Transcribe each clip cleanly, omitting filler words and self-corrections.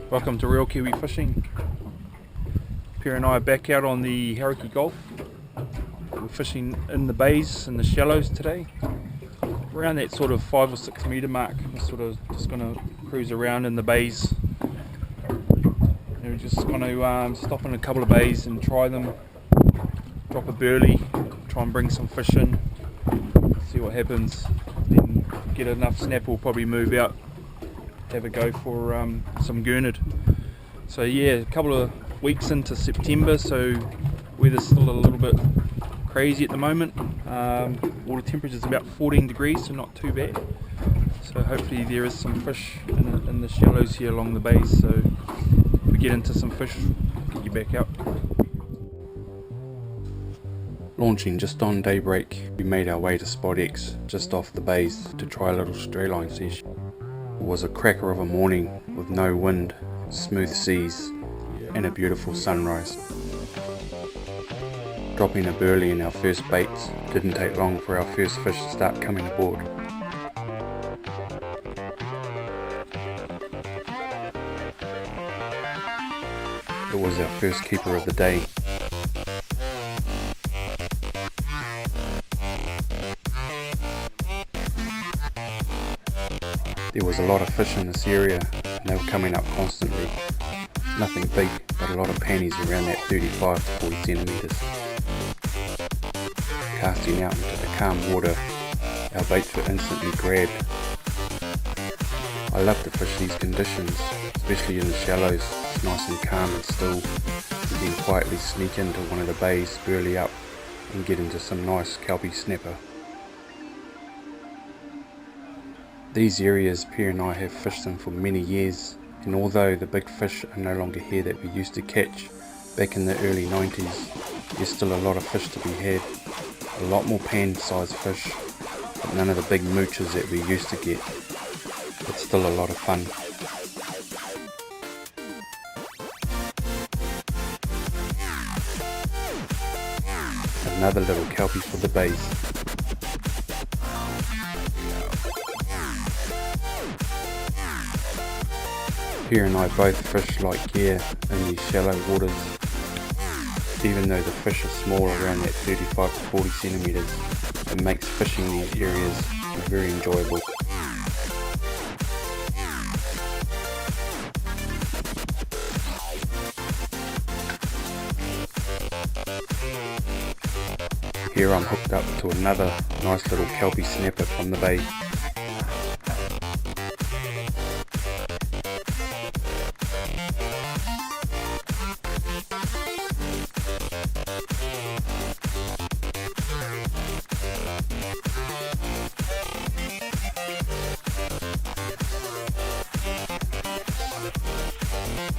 Welcome to Real Kiwi Fishing. Pea and I are back out on the Hauraki Gulf. We're fishing in the bays and the shallows today. Around that sort of 5 or 6 metre mark. We're sort of just going to cruise around in the bays. And we're just going to stop in a couple of bays and try them. Drop a burley, try and bring some fish in, see what happens. Then get enough snap, we'll probably move out, have a go for some gurnard. So yeah, a couple of weeks into September, so weather's still a little bit crazy at the moment. Water temperature is about 14 degrees, so not too bad. So hopefully there is some fish in the shallows here along the bays, so if we get into some fish, get you back out. Launching just on daybreak, we made our way to Spot X, just off the bays, to try a little strayline session. It was a cracker of a morning with no wind, smooth seas and a beautiful sunrise. Dropping a burley in our first baits didn't take long for our first fish to start coming aboard. It was our first keeper of the day. There was a lot of fish in this area and they were coming up constantly. Nothing big, but a lot of pannies around that 35 to 40 centimetres. Casting out into the calm water, our baits were instantly grabbed. I love to fish these conditions, especially in the shallows. It's nice and calm and still. You can quietly sneak into one of the bays, burley up and get into some nice kelpie snapper. These areas Pea and I have fished in for many years, and although the big fish are no longer here that we used to catch back in the early 90s, there's still a lot of fish to be had. A lot more pan-sized fish, but none of the big mooches that we used to get. It's still a lot of fun. Another little kelpie for the bays. Pea and I both fish like gear in these shallow waters. Even though the fish are small, around that 35 to 40 centimetres, it makes fishing these areas very enjoyable. Here I'm hooked up to another nice little kelpie snapper from the bay.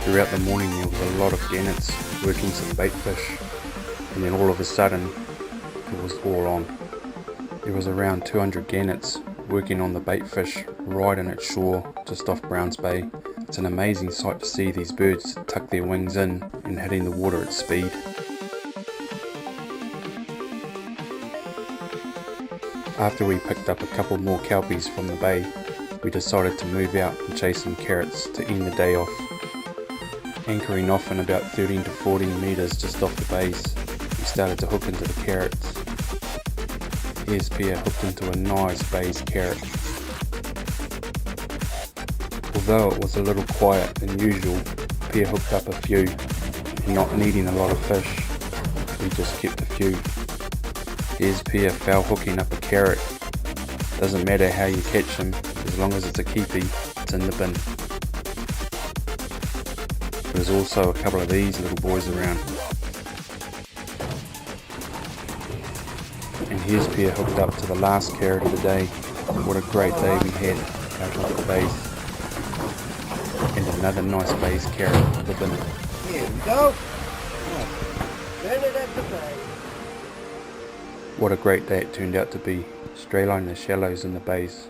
Throughout the morning there was a lot of gannets working some bait fish, and then all of a sudden it was all on. There was around 200 gannets working on the bait fish right in its shore just off Browns Bay. It's an amazing sight to see these birds tuck their wings in and hitting the water at speed. After we picked up a couple more kelpies from the bay, we decided to move out and chase some carrots to end the day off. Anchoring off in about 13 to 14 metres just off the bays, we started to hook into the carrots. Here's Pea hooked into a nice bays carrot. Although it was a little quiet than usual, Pea hooked up a few, and not needing a lot of fish, we just kept a few. Here's Pea foul hooking up a carrot. Doesn't matter how you catch him, as long as it's a keepie, it's in the bin. There's also a couple of these little boys around. And here's Pea hooked up to the last carrot of the day. What a great day we had out on the bays. And another nice bays carrot in the bin. Here we go. Turn it at the bay. What a great day it turned out to be, straylining the shallows in the bays.